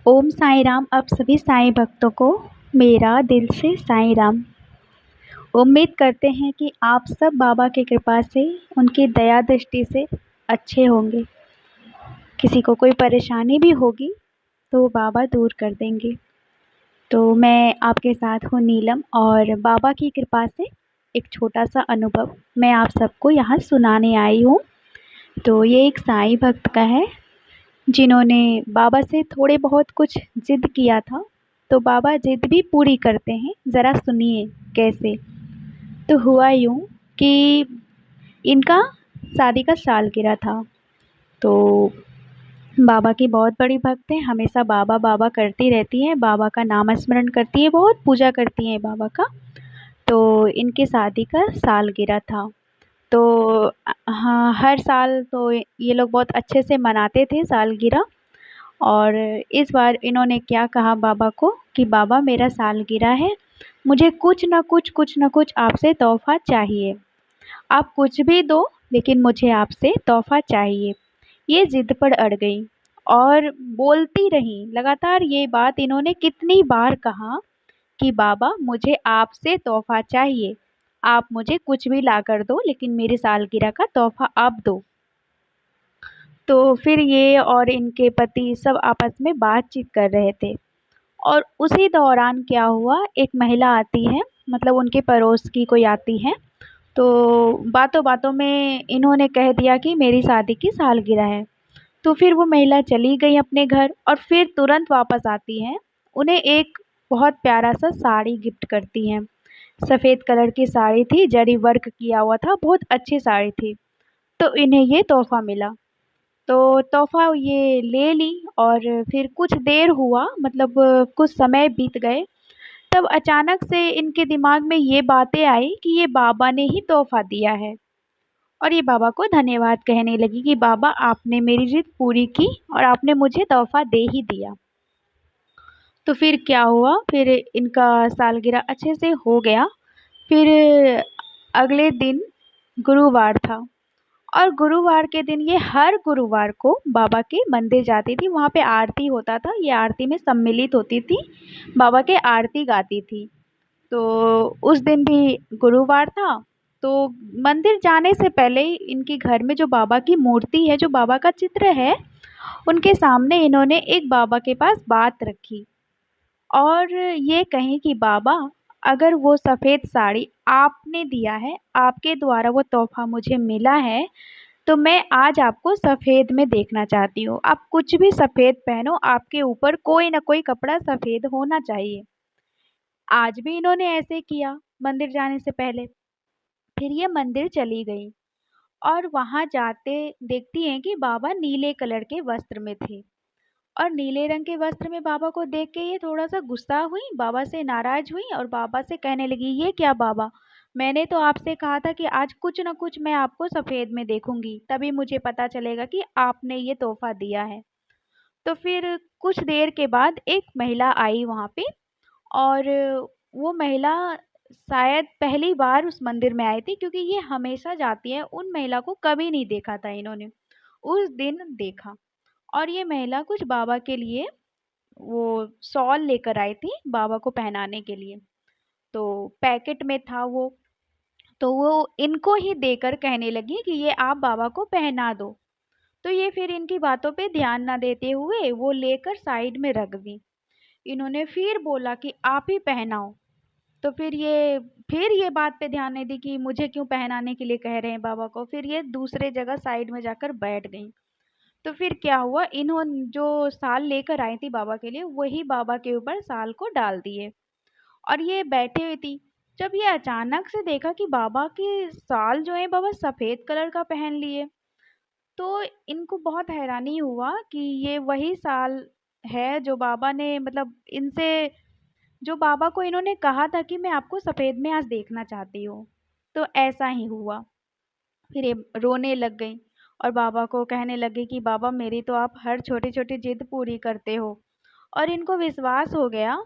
ओम साईं राम। आप सभी साईं भक्तों को मेरा दिल से साईं राम। उम्मीद करते हैं कि आप सब बाबा की कृपा से, उनकी दया दृष्टि से अच्छे होंगे। किसी को कोई परेशानी भी होगी तो वो बाबा दूर कर देंगे। तो मैं आपके साथ हूँ नीलम, और बाबा की कृपा से एक छोटा सा अनुभव मैं आप सबको यहाँ सुनाने आई हूँ। तो ये एक साईं भक्त का है, जिन्होंने बाबा से थोड़े बहुत कुछ ज़िद किया था। तो बाबा ज़िद भी पूरी करते हैं, ज़रा सुनिए कैसे। तो हुआ यूँ कि इनका शादी का सालगिरह था। तो बाबा की बहुत बड़ी भक्त हैं, हमेशा बाबा बाबा करती रहती हैं, बाबा का नाम स्मरण करती हैं, बहुत पूजा करती हैं बाबा का। तो इनकी शादी का सालगिरह था। तो हाँ, हर साल तो ये लोग बहुत अच्छे से मनाते थे सालगिरह। और इस बार इन्होंने क्या कहा बाबा को कि बाबा, मेरा सालगिरह है, मुझे कुछ न कुछ आपसे तोहफ़ा चाहिए। आप कुछ भी दो, लेकिन मुझे आपसे तोहफ़ा चाहिए। ये ज़िद पर अड़ गई और बोलती रहीं। लगातार ये बात इन्होंने कितनी बार कहा कि बाबा, मुझे आपसे तोहफ़ा चाहिए। आप मुझे कुछ भी ला कर दो, लेकिन मेरी सालगिरह का तोहफ़ा आप दो। तो फिर ये और इनके पति सब आपस में बातचीत कर रहे थे। और उसी दौरान क्या हुआ, एक महिला आती है, मतलब उनके पड़ोस की कोई आती है। तो बातों बातों में इन्होंने कह दिया कि मेरी शादी की सालगिरह है। तो फिर वो महिला चली गई अपने घर और फिर तुरंत वापस आती हैं। उन्हें एक बहुत प्यारा सा साड़ी गिफ्ट करती हैं। सफ़ेद कलर की साड़ी थी, जरी वर्क किया हुआ था, बहुत अच्छी साड़ी थी। तो इन्हें ये तोहफ़ा मिला। तो तोहफ़ा ये ले ली और फिर कुछ देर हुआ, मतलब कुछ समय बीत गए। तब अचानक से इनके दिमाग में ये बातें आई कि ये बाबा ने ही तोहफ़ा दिया है। और ये बाबा को धन्यवाद कहने लगी कि बाबा, आपने मेरी ज़िद पूरी की और आपने मुझे तोहफ़ा दे ही दिया। तो फिर क्या हुआ, फिर इनका सालगिरह अच्छे से हो गया। फिर अगले दिन गुरुवार था, और गुरुवार के दिन ये हर गुरुवार को बाबा के मंदिर जाती थी। वहाँ पे आरती होता था, ये आरती में सम्मिलित होती थी, बाबा के आरती गाती थी। तो उस दिन भी गुरुवार था। तो मंदिर जाने से पहले ही इनके घर में जो बाबा की मूर्ति है, जो बाबा का चित्र है, उनके सामने इन्होंने एक बाबा के पास बात रखी और ये कहीं कि बाबा, अगर वो सफ़ेद साड़ी आपने दिया है, आपके द्वारा वो तोहफ़ा मुझे मिला है, तो मैं आज आपको सफ़ेद में देखना चाहती हूँ। आप कुछ भी सफ़ेद पहनो, आपके ऊपर कोई ना कोई कपड़ा सफ़ेद होना चाहिए। आज भी इन्होंने ऐसे किया मंदिर जाने से पहले। फिर ये मंदिर चली गई और वहाँ जाते देखती हैं कि बाबा नीले कलर के वस्त्र में थे। और नीले रंग के वस्त्र में बाबा को देख के ये थोड़ा-सा गुस्सा हुई, बाबा से नाराज़ हुई और बाबा से कहने लगी, "ये क्या बाबा? मैंने तो आपसे कहा था कि आज कुछ न कुछ मैं आपको सफ़ेद में देखूँगी, तभी मुझे पता चलेगा कि आपने ये तोहफ़ा दिया है।" तो फिर कुछ देर के बाद एक महिला आई वहाँ पे, और वो महिला शायद पहली बार उस मंदिर में आई थी, क्योंकि ये हमेशा जाती है। उन महिला को कभी नहीं देखा था इन्होंने, उस दिन देखा। और ये महिला कुछ बाबा के लिए वो शॉल लेकर आई थी बाबा को पहनाने के लिए। तो पैकेट में था वो। तो वो इनको ही देकर कहने लगी कि ये आप बाबा को पहना दो। तो ये फिर इनकी बातों पे ध्यान ना देते हुए वो लेकर साइड में रख दी। इन्होंने फिर बोला कि आप ही पहनाओ। तो फिर ये बात पे ध्यान नहीं दी कि मुझे क्यों पहनाने के लिए कह रहे हैं बाबा को। फिर ये दूसरे जगह साइड में जाकर बैठ गई। तो फिर क्या हुआ, इन्होंने जो शाल लेकर आई थी बाबा के लिए, वही बाबा के ऊपर शाल को डाल दिए और ये बैठे हुई थी। जब ये अचानक से देखा कि बाबा की शाल जो है बाबा सफ़ेद कलर का पहन लिए, तो इनको बहुत हैरानी हुआ कि ये वही शाल है जो बाबा ने, मतलब इनसे, जो बाबा को इन्होंने कहा था कि मैं आपको सफ़ेद में आज देखना चाहती हूँ। तो ऐसा ही हुआ। फिर ये रोने लग गई और बाबा को कहने लगी कि बाबा, मेरी तो आप हर छोटी-छोटी जिद पूरी करते हो। और इनको विश्वास हो गया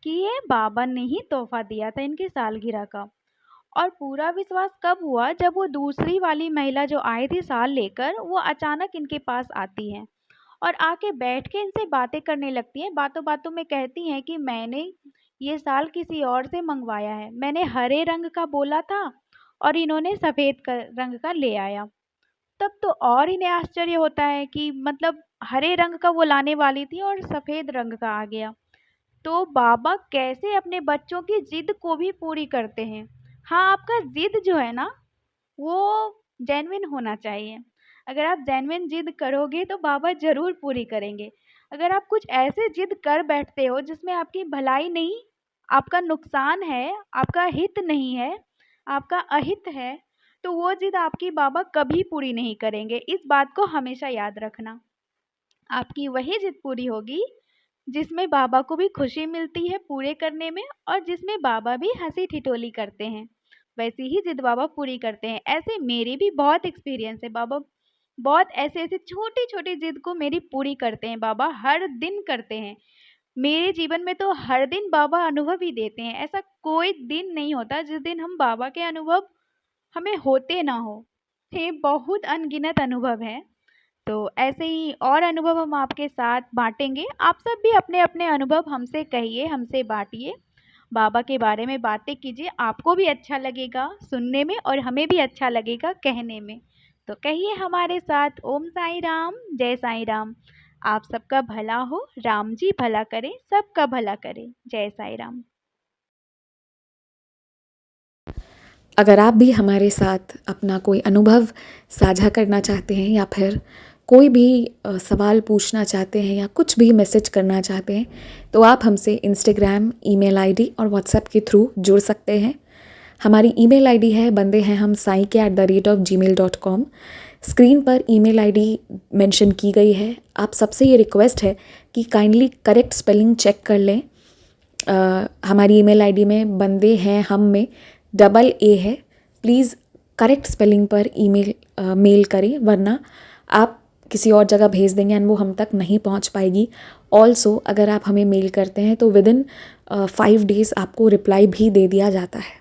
कि ये बाबा ने ही तोहफ़ा दिया था इनकी सालगिरह का। और पूरा विश्वास कब हुआ, जब वो दूसरी वाली महिला जो आई थी शाल लेकर, वो अचानक इनके पास आती है और आके बैठ के इनसे बातें करने लगती हैं। बातों बातों में कहती हैं कि मैंने ये शाल किसी और से मंगवाया है, मैंने हरे रंग का बोला था और इन्होंने सफ़ेद रंग का ले आया। तब तो और इन्हें आश्चर्य होता है कि मतलब हरे रंग का वो लाने वाली थी और सफ़ेद रंग का आ गया। तो बाबा कैसे अपने बच्चों की जिद को भी पूरी करते हैं। हाँ, आपका जिद जो है ना, वो जेन्युइन होना चाहिए। अगर आप जेन्युइन जिद करोगे तो बाबा ज़रूर पूरी करेंगे। अगर आप कुछ ऐसे जिद कर बैठते हो जिसमें आपकी भलाई नहीं, आपका नुकसान है, आपका हित नहीं है, आपका अहित है, तो वो जिद आपकी बाबा कभी पूरी नहीं करेंगे। इस बात को हमेशा याद रखना। आपकी वही जिद पूरी होगी जिसमें बाबा को भी खुशी मिलती है पूरे करने में और जिसमें बाबा भी हंसी ठिठोली करते हैं, वैसी ही जिद बाबा पूरी करते हैं। ऐसे मेरी भी बहुत एक्सपीरियंस है। बाबा बहुत ऐसे ऐसे छोटी छोटी जिद को मेरी पूरी करते हैं। बाबा हर दिन करते हैं। मेरे जीवन में तो हर दिन बाबा अनुभव ही देते हैं। ऐसा कोई दिन नहीं होता जिस दिन हम बाबा के अनुभव हमें होते ना हो। ये बहुत अनगिनत अनुभव है। तो ऐसे ही और अनुभव हम आपके साथ बाँटेंगे। आप सब भी अपने-अपने अनुभव हमसे कहिए, हमसे बाँटिए। बाबा के बारे में बातें कीजिए, आपको भी अच्छा लगेगा सुनने में और हमें भी अच्छा लगेगा कहने में। तो कहिए हमारे साथ ओम साईं राम, जय साईं राम। आप सबका भला हो, राम जी भला करें, सबका भला करें। जय साईं राम। अगर आप भी हमारे साथ अपना कोई अनुभव साझा करना चाहते हैं या फिर कोई भी सवाल पूछना चाहते हैं या कुछ भी मैसेज करना चाहते हैं तो आप हमसे इंस्टाग्राम, ईमेल आईडी और व्हाट्सएप के थ्रू जुड़ सकते हैं। हमारी ईमेल आईडी है बंदे हैं हम साई के @gmail.com। स्क्रीन पर ईमेल आईडी मेंशन की गई है। आप सबसे ये रिक्वेस्ट है कि काइंडली करेक्ट स्पेलिंग चेक कर लें। हमारी ईमेल आईडी में बंदे हैं हम में AA है। प्लीज़ करेक्ट स्पेलिंग पर मेल करें, वरना आप किसी और जगह भेज देंगे एंड वो हम तक नहीं पहुंच पाएगी। ऑल्सो अगर आप हमें मेल करते हैं तो विदिन 5 डेज़ आपको रिप्लाई भी दे दिया जाता है।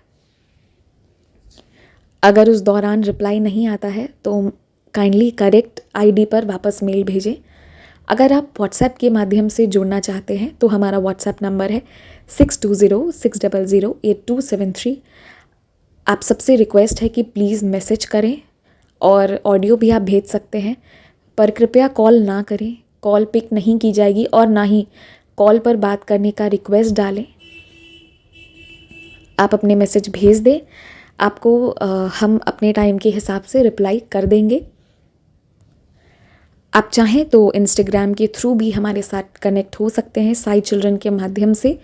अगर उस दौरान रिप्लाई नहीं आता है तो काइंडली करेक्ट आईडी पर वापस मेल भेजें। अगर आप व्हाट्सएप के माध्यम से जुड़ना चाहते हैं तो हमारा व्हाट्सएप नंबर है 6206008273। आप सबसे रिक्वेस्ट है कि प्लीज़ मैसेज करें और ऑडियो भी आप भेज सकते हैं, पर कृपया कॉल ना करें। कॉल पिक नहीं की जाएगी और ना ही कॉल पर बात करने का रिक्वेस्ट डालें। आप अपने मैसेज भेज दें, आपको हम अपने टाइम के हिसाब से रिप्लाई कर देंगे। आप चाहें तो इंस्टाग्राम के थ्रू भी हमारे साथ कनेक्ट हो सकते हैं साई चिल्ड्रन के माध्यम से,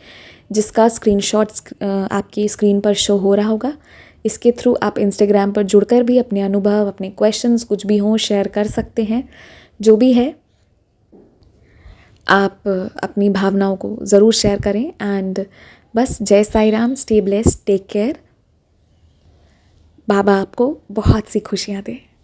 जिसका स्क्रीनशॉट्स आपकी स्क्रीन पर शो हो रहा होगा। इसके थ्रू आप इंस्टाग्राम पर जुड़कर भी अपने अनुभव, अपने क्वेश्चंस कुछ भी हों शेयर कर सकते हैं। जो भी है आप अपनी भावनाओं को ज़रूर शेयर करें एंड बस जय Sai Ram, stay blessed, take care. बाबा आपको बहुत सी खुशियाँ दें।